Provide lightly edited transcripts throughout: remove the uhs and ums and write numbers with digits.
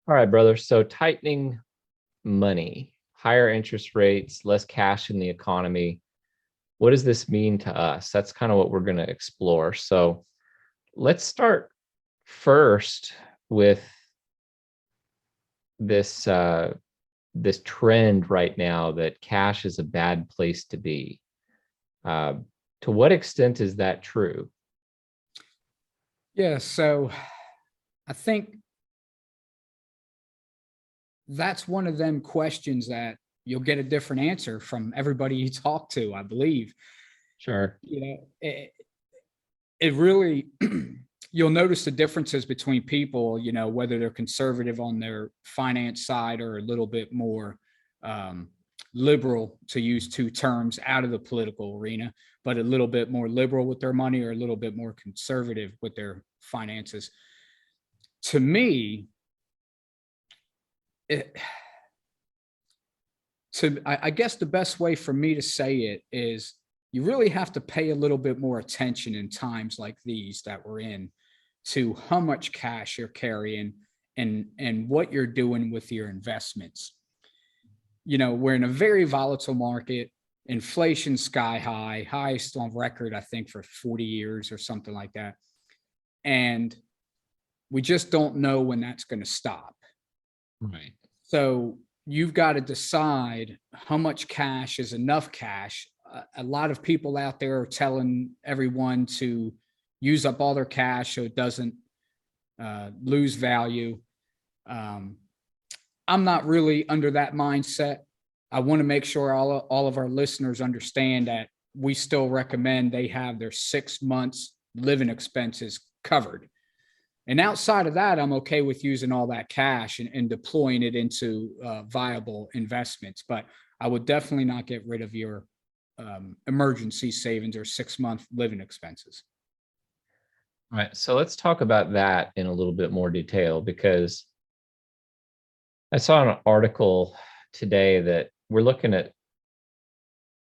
All right, brother. So tightening money, higher interest rates, less cash in the economy. What does this mean to us? That's kind of what we're going to explore. So let's start first with this trend right now that cash is a bad place to be. Uh, to what extent is that true? Yeah, so I think that's one of them questions that you'll get a different answer from everybody you talk to, I believe. Sure. You know, it really you'll notice the differences between people, whether they're conservative on their finance side or a little bit more um, liberal, to use two terms out of the political arena, but a little bit more liberal with their money or a little bit more conservative with their finances. To me, it, I guess the best way for me to say it is you really have to pay a little bit more attention in times like these that we're in to how much cash you're carrying and what you're doing with your investments. We're in a very volatile market, inflation sky high, highest on record, I think, for 40 years or something like that. And we just don't know when that's going to stop. Right. So you've got to decide how much cash is enough cash. A lot of people out there are telling everyone to use up all their cash so it doesn't lose value. I'm not really under that mindset. I want to make sure all of our listeners understand that we still recommend they have their 6 months living expenses covered. And outside of that, I'm okay with using all that cash and deploying it into viable investments. But I would definitely not get rid of your emergency savings or 6 month living expenses. All right. So let's talk about that in a little bit more detail because I saw an article today that we're looking at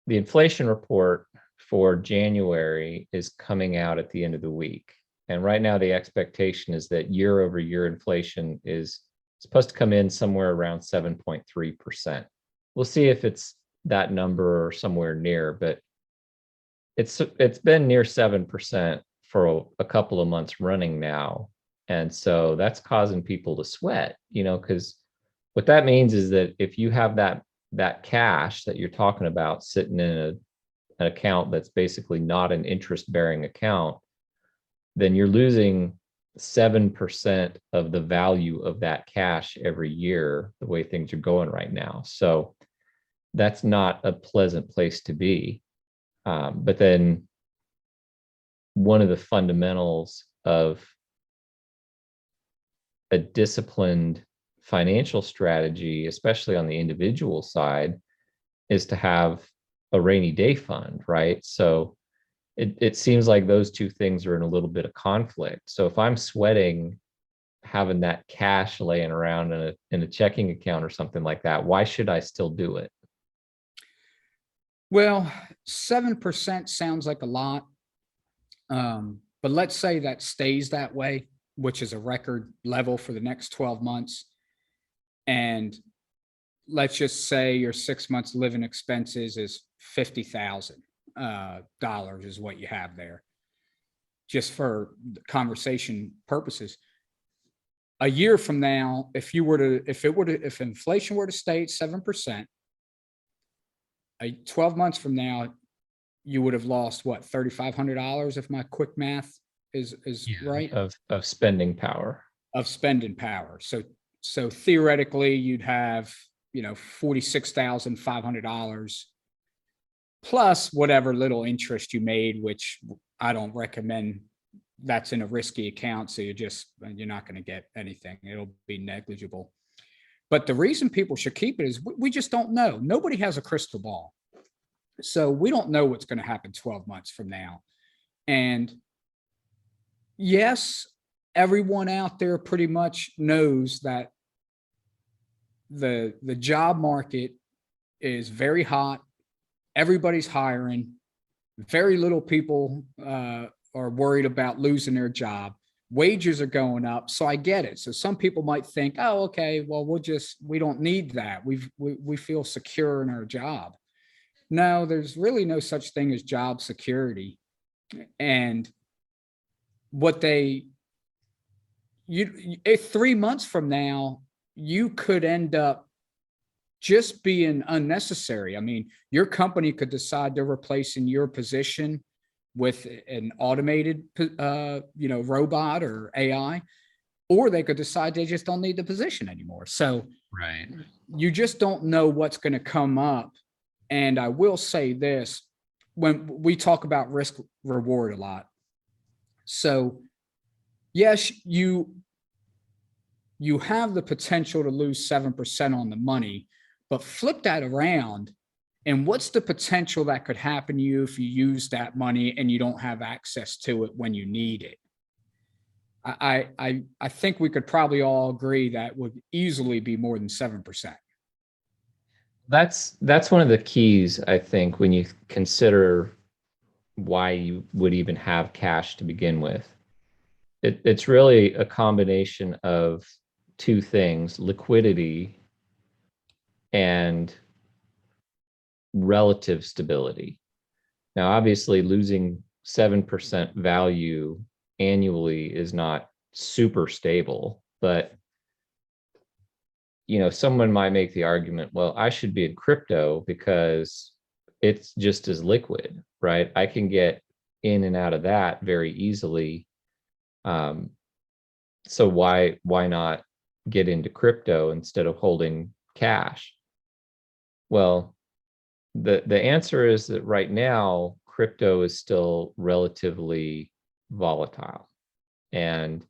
the inflation report for January is coming out at the end of the week. And right now, the expectation is that year over year inflation is supposed to come in somewhere around 7.3%. We'll see if it's that number or somewhere near, but it's been near 7% for a couple of months running now. And so that's causing people to sweat, because what that means is that if you have that cash that you're talking about sitting in an account that's basically not an interest bearing account, then you're losing 7% of the value of that cash every year, the way things are going right now. So that's not a pleasant place to be. But then one of the fundamentals of a disciplined financial strategy, especially on the individual side, is to have a rainy day fund, right? So it seems like those two things are in a little bit of conflict. So if I'm sweating having that cash laying around in a checking account or something like that, why should I still do it? Well, 7% sounds like a lot. But let's say that stays that way, which is a record level for the next 12 months. And let's just say your 6 months living expenses is $50,000 is what you have there, just for conversation purposes. A year from now, if inflation were to stay at 7%, 12 months from now, you would have lost what, $3,500 if my quick math is right, Of spending power. of spending power. So theoretically, you'd have $46,500 plus whatever little interest you made, which I don't recommend. That's in a risky account, so you're not going to get anything. It'll be negligible. But the reason people should keep it is we just don't know. Nobody has a crystal ball. So we don't know what's going to happen 12 months from now. And yes, everyone out there pretty much knows that the job market is very hot. Everybody's hiring. Very little people are worried about losing their job. wages are going up. So I get it. So some people might think, oh, okay, well, we don't need that. We feel secure in our job. No, there's really no such thing as job security. And what they, if 3 months from now, you could end up just being unnecessary. I mean, your company could decide they're replacing your position with an automated, robot or AI, or they could decide they just don't need the position anymore. So Right. you just don't know what's going to come up. And I will say this, when we talk about risk reward a lot. So yes, you have the potential to lose 7% on the money, but flip that around. And what's the potential that could happen to you if you use that money and you don't have access to it when you need it? I think we could probably all agree that would easily be more than 7%. That's one of the keys, I think, when you consider why you would even have cash to begin with. It's really a combination of two things: liquidity and relative stability. Now, obviously, losing 7% value annually is not super stable, but someone might make the argument, well, I should be in crypto because it's just as liquid, right? I can get in and out of that very easily. So why not get into crypto instead of holding cash? Well, the answer is that right now crypto is still relatively volatile, and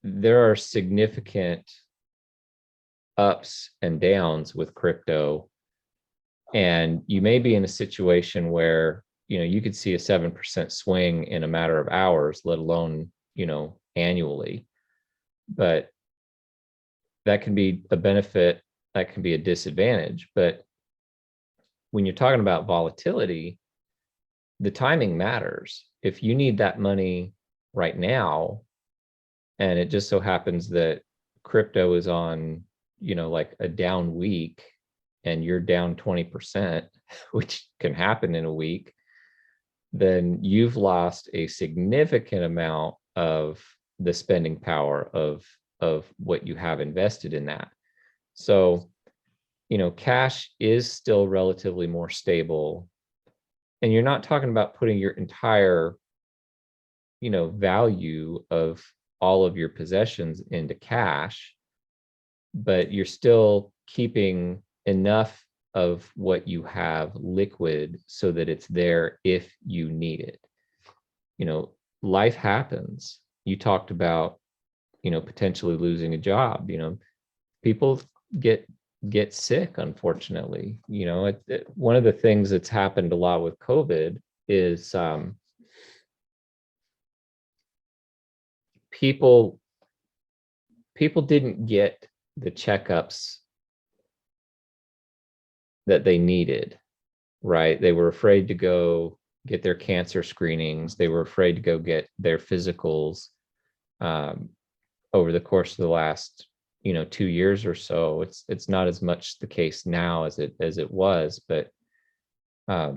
there are significant ups and downs with crypto. And you may be in a situation where you could see a 7% swing in a matter of hours, let alone annually. But that can be a benefit, that can be a disadvantage. But when you're talking about volatility, the timing matters. If you need that money right now, and it just so happens that crypto is on like a down week, and you're down 20%, which can happen in a week, then you've lost a significant amount of the spending power of what you have invested in that. So cash is still relatively more stable, and you're not talking about putting your entire value of all of your possessions into cash, but you're still keeping enough of what you have liquid so that it's there if you need it. Life happens. You talked about potentially losing a job. People get sick, unfortunately. One of the things that's happened a lot with COVID is people didn't get the checkups that they needed, right? They were afraid to go get their cancer screenings. They were afraid to go get their physicals. Over the course of the last 2 years or so, it's not as much the case now as it was, but a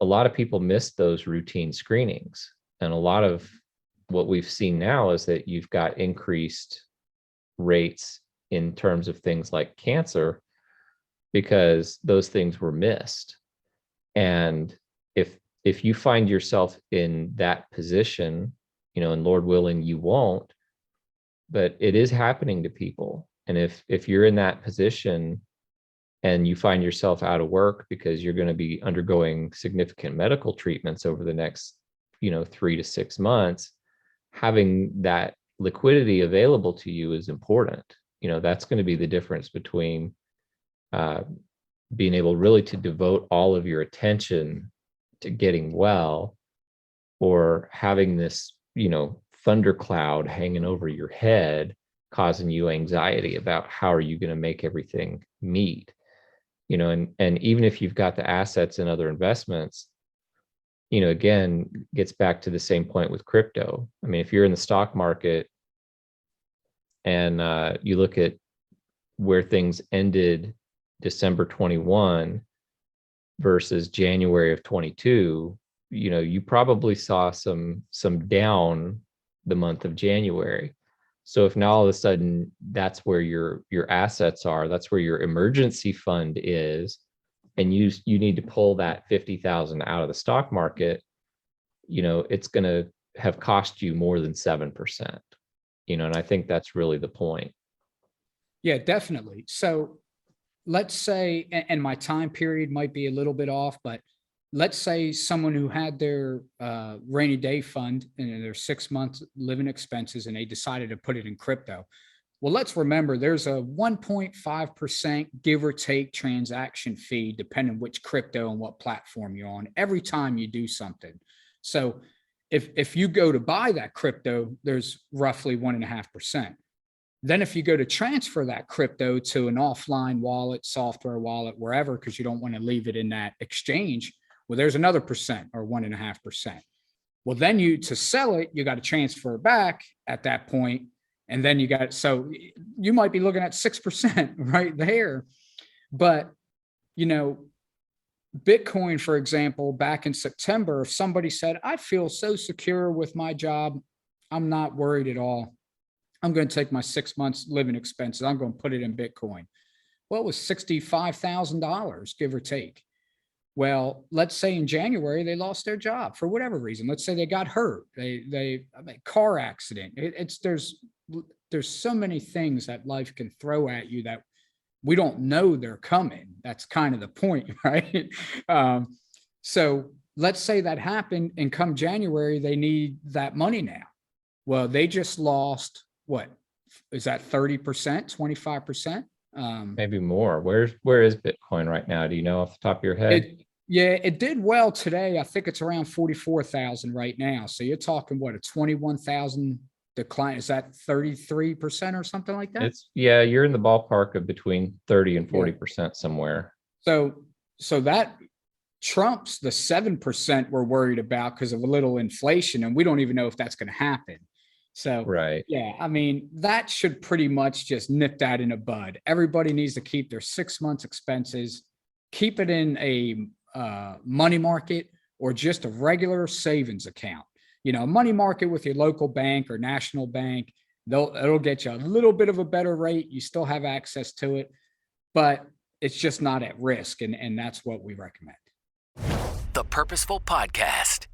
lot of people missed those routine screenings. And a lot of what we've seen now is that you've got increased rates in terms of things like cancer because those things were missed. And if you find yourself in that position, and Lord willing, you won't, but it is happening to people. And if you're in that position and you find yourself out of work because you're going to be undergoing significant medical treatments over the next 3 to 6 months, having that liquidity available to you is important. That's going to be the difference between being able really to devote all of your attention to getting well, or having this thundercloud hanging over your head, causing you anxiety about how are you going to make everything meet. And even if you've got the assets and other investments, again, gets back to the same point with crypto. I mean, if you're in the stock market and you look at where things ended December 21 versus January of 22, you probably saw some down the month of January. So if now all of a sudden that's where your assets are, that's where your emergency fund is, and you need to pull that 50,000 out of the stock market, it's going to have cost you more than 7%. And I think that's really the point. Yeah, definitely. So let's say, and my time period might be a little bit off, but let's say someone who had their rainy day fund and their 6 months living expenses, and they decided to put it in crypto. Well, let's remember there's a 1.5% give or take transaction fee, depending which crypto and what platform you're on, every time you do something. So if you go to buy that crypto, there's roughly 1.5%. Then if you go to transfer that crypto to an offline wallet, software wallet, wherever, because you don't want to leave it in that exchange, well, there's another percent or 1.5%. Well, then to sell it, you got to transfer it back at that point. And then so you might be looking at 6% right there. But, Bitcoin, for example, back in September, if somebody said, I feel so secure with my job, I'm not worried at all, I'm going to take my 6 months living expenses, I'm going to put it in Bitcoin. Well, it was $65,000, give or take. Well, let's say in January, they lost their job for whatever reason. Let's say they got hurt. Car accident. There's so many things that life can throw at you that we don't know they're coming. That's kind of the point, right? So let's say that happened, and come January, they need that money now. Well, they just lost, what is that, 30%, 25%? Maybe more. Where is Bitcoin right now? Do you know off the top of your head? It did well today. I think it's around 44,000 right now. So you're talking, what, a 21,000 decline? Is that 33% or something like that? You're in the ballpark of between 30 and 40% somewhere. So that trumps the 7% we're worried about because of a little inflation, and we don't even know if that's going to happen. So, right. Yeah, I mean, that should pretty much just nip that in a bud. Everybody needs to keep their 6 months expenses, keep it in a money market or just a regular savings account. Money market with your local bank or national bank, it'll get you a little bit of a better rate. You still have access to it, but it's just not at risk. And that's what we recommend. The Purposeful Podcast.